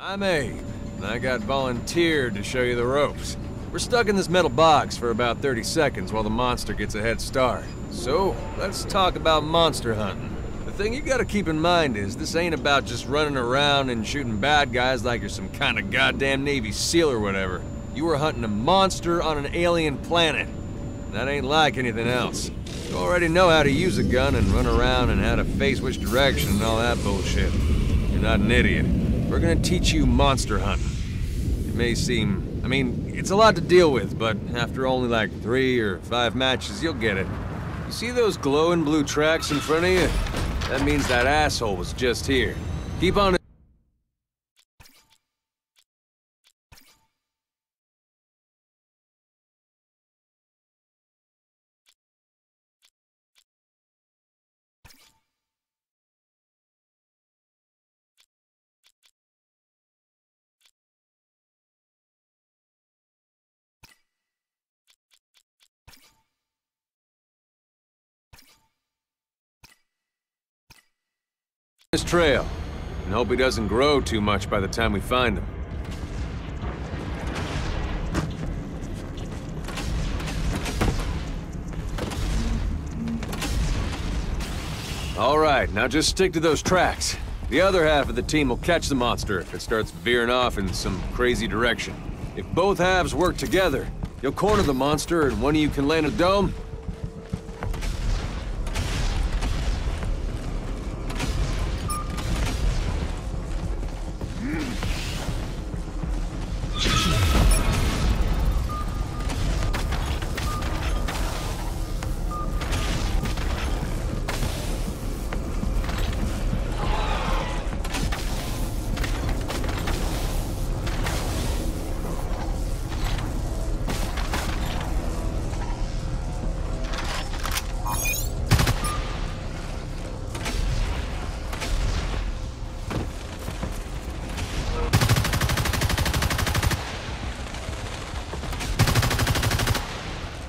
I'm Abe, and I got volunteered to show you the ropes. We're stuck in this metal box for about 30 seconds while the monster gets a head start. So, let's talk about monster hunting. The thing you gotta keep in mind is, this ain't about just running around and shooting bad guys like you're some kind of goddamn Navy SEAL or whatever. You were hunting a monster on an alien planet. That ain't like anything else. You already know how to use a gun and run around and how to face which direction and all that bullshit. You're not an idiot. We're gonna teach you monster hunting. It may seem... I mean, it's a lot to deal with, but after only like 3 or 5 matches, you'll get it. You see those glowing blue tracks in front of you? That means that asshole was just here. Keep on... this trail, and hope he doesn't grow too much by the time we find him. All right, now just stick to those tracks. The other half of the team will catch the monster if it starts veering off in some crazy direction. If both halves work together, you'll corner the monster and one of you can land a dome.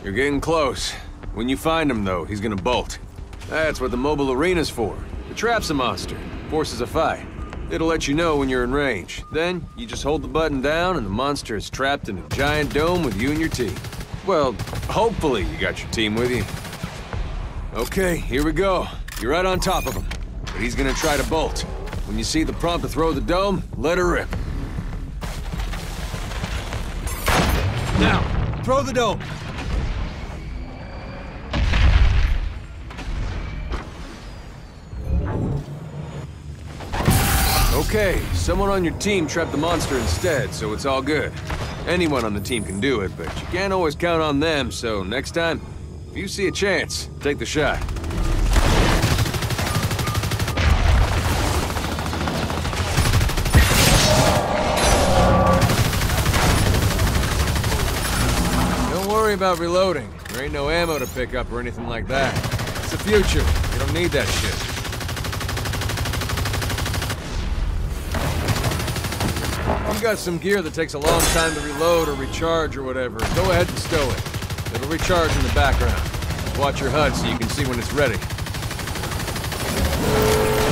You're getting close. When you find him, though, he's gonna bolt. That's what the mobile arena's for. It traps a monster, forces a fight. It'll let you know when you're in range. Then, you just hold the button down and the monster is trapped in a giant dome with you and your team. Well, hopefully you got your team with you. Okay, here we go. You're right on top of him. But he's gonna try to bolt. When you see the prompt to throw the dome, let her rip. Now, throw the dome. Okay, someone on your team trapped the monster instead, so it's all good. Anyone on the team can do it, but you can't always count on them, so next time, if you see a chance, take the shot. Don't worry about reloading. There ain't no ammo to pick up or anything like that. It's the future. You don't need that shit. You got some gear that takes a long time to reload or recharge or whatever. Go ahead and stow it. It'll recharge in the background. Watch your HUD so you can see when it's ready. The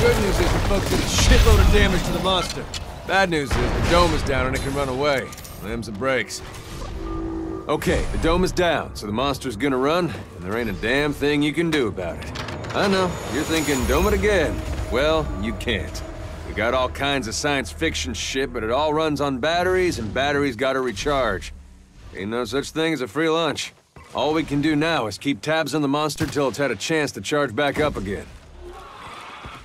good news is we folks did a shitload of damage to the monster. Bad news is the dome is down and it can run away. Them's the brakes. Okay, the dome is down, so the monster's gonna run, and there ain't a damn thing you can do about it. I know, you're thinking, dome it again. Well, you can't. We got all kinds of science fiction shit, but it all runs on batteries, and batteries gotta recharge. Ain't no such thing as a free lunch. All we can do now is keep tabs on the monster till it's had a chance to charge back up again.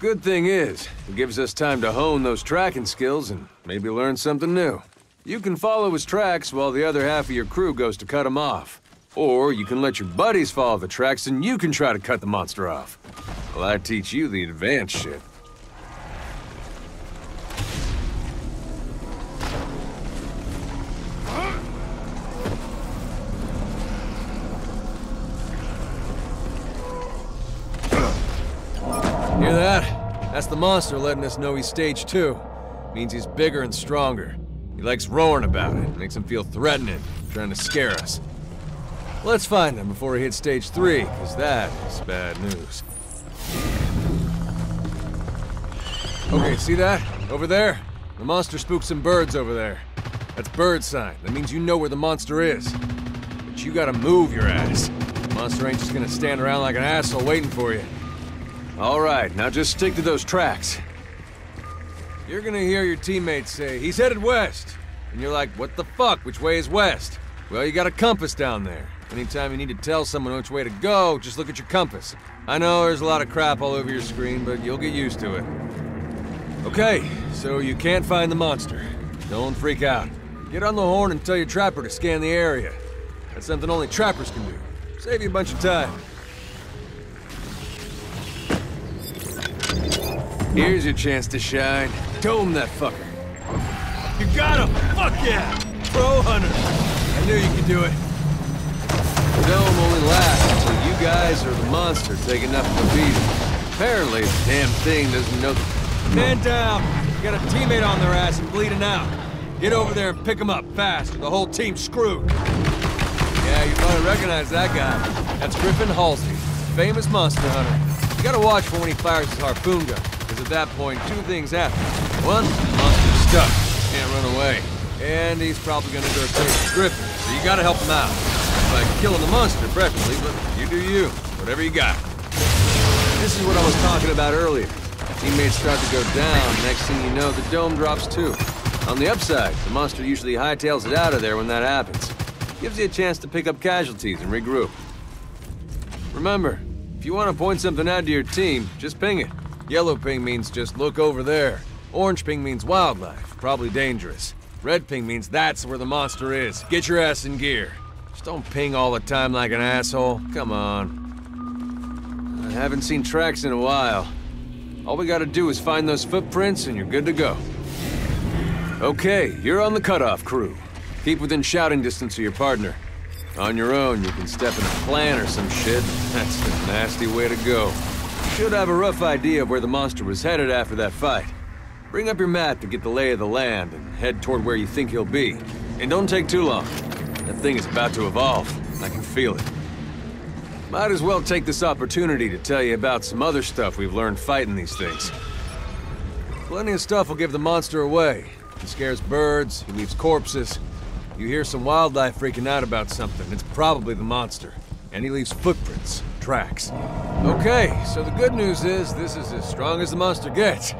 Good thing is, it gives us time to hone those tracking skills and maybe learn something new. You can follow his tracks while the other half of your crew goes to cut him off. Or you can let your buddies follow the tracks and you can try to cut the monster off. Well, I teach you the advanced shit. Hear that? That's the monster letting us know he's stage 2. Means he's bigger and stronger. He likes roaring about it. Makes him feel threatening, trying to scare us. Let's find him before he hits stage 3, because that is bad news. Okay, see that? Over there? The monster spooked some birds over there. That's bird sign. That means you know where the monster is. But you gotta move your ass. The monster ain't just gonna stand around like an asshole waiting for you. All right, now just stick to those tracks. You're gonna hear your teammates say, "He's headed west." And you're like, "What the fuck? Which way is west?" Well, you got a compass down there. Anytime you need to tell someone which way to go, just look at your compass. I know there's a lot of crap all over your screen, but you'll get used to it. Okay, so you can't find the monster. Don't freak out. Get on the horn and tell your trapper to scan the area. That's something only trappers can do. Save you a bunch of time. Here's your chance to shine. Dome that fucker. You got him! Fuck yeah! Pro hunter! I knew you could do it. The dome only lasts until you guys or the monster take enough of a beating. Apparently, the damn thing doesn't know the... Man down! You got a teammate on their ass and bleeding out. Get over there and pick him up fast, or the whole team's screwed. Yeah, you probably recognize that guy. That's Griffin Halsey, famous monster hunter. You gotta watch for when he fires his harpoon gun, because at that point, two things happen. One, the monster's stuck, can't run away. And he's probably gonna go chase Griffin, so you gotta help him out. Like killing the monster, preferably, but you do you. Whatever you got. This is what I was talking about earlier. Teammates start to go down, next thing you know, the dome drops too. On the upside, the monster usually hightails it out of there when that happens. Gives you a chance to pick up casualties and regroup. Remember, if you want to point something out to your team, just ping it. Yellow ping means just look over there. Orange ping means wildlife, probably dangerous. Red ping means that's where the monster is. Get your ass in gear. Just don't ping all the time like an asshole. Come on. I haven't seen tracks in a while. All we gotta do is find those footprints and you're good to go. Okay, you're on the cutoff crew. Keep within shouting distance of your partner. On your own, you can step in a plan or some shit. That's the nasty way to go. You should have a rough idea of where the monster was headed after that fight. Bring up your map to get the lay of the land and head toward where you think he'll be. And don't take too long. That thing is about to evolve. I can feel it. Might as well take this opportunity to tell you about some other stuff we've learned fighting these things. Plenty of stuff will give the monster away. He scares birds, he leaves corpses. You hear some wildlife freaking out about something, it's probably the monster. And he leaves footprints, tracks. Okay, so the good news is this is as strong as the monster gets.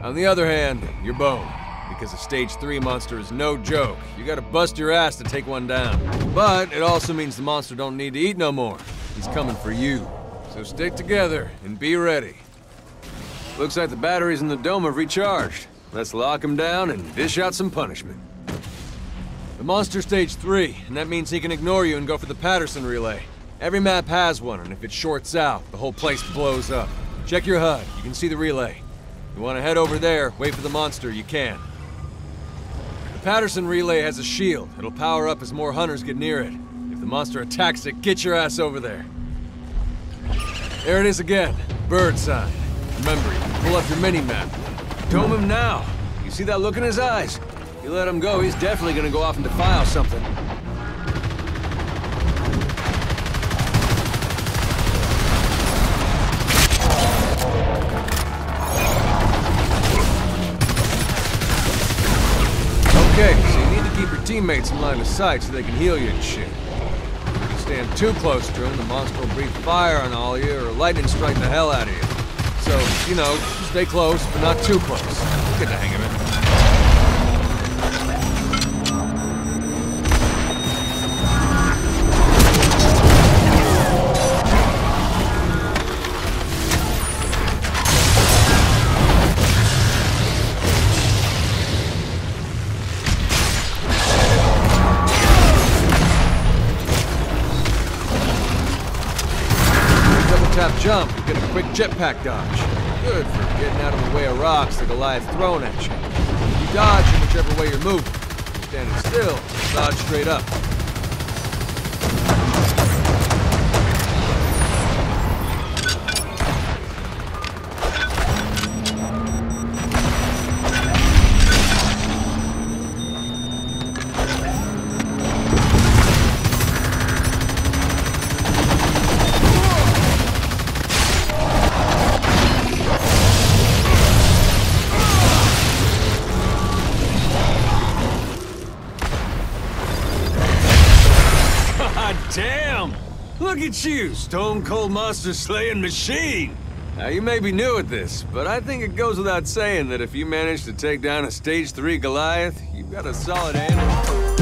On the other hand, you're boned. Because a stage 3 monster is no joke. You gotta bust your ass to take one down. But it also means the monster don't need to eat no more. He's coming for you. So stick together and be ready. Looks like the batteries in the dome have recharged. Let's lock him down and dish out some punishment. The monster's stage 3, and that means he can ignore you and go for the Patterson relay. Every map has one, and if it shorts out, the whole place blows up. Check your HUD, you can see the relay. You want to head over there, wait for the monster, you can. The Patterson relay has a shield. It'll power up as more hunters get near it. If the monster attacks it, get your ass over there. There it is again, bird sign. Remember, you can pull up your mini-map. Dome him now. You see that look in his eyes? You let him go, he's definitely gonna go off and defile something. Okay, so you need to keep your teammates in line of sight so they can heal you and shit. If you stand too close to him, the monster will breathe fire on all of you or lightning strike the hell out of you. So, you know, stay close, but not too close. Get the hang of it. Tap jump, you get a quick jetpack dodge. Good for getting out of the way of rocks the Goliath thrown at you. You dodge in whichever way you're moving. If you're standing still, dodge straight up. Look at you, stone cold monster slaying machine! Now, you may be new at this, but I think it goes without saying that if you manage to take down a stage 3 Goliath, you've got a solid hand.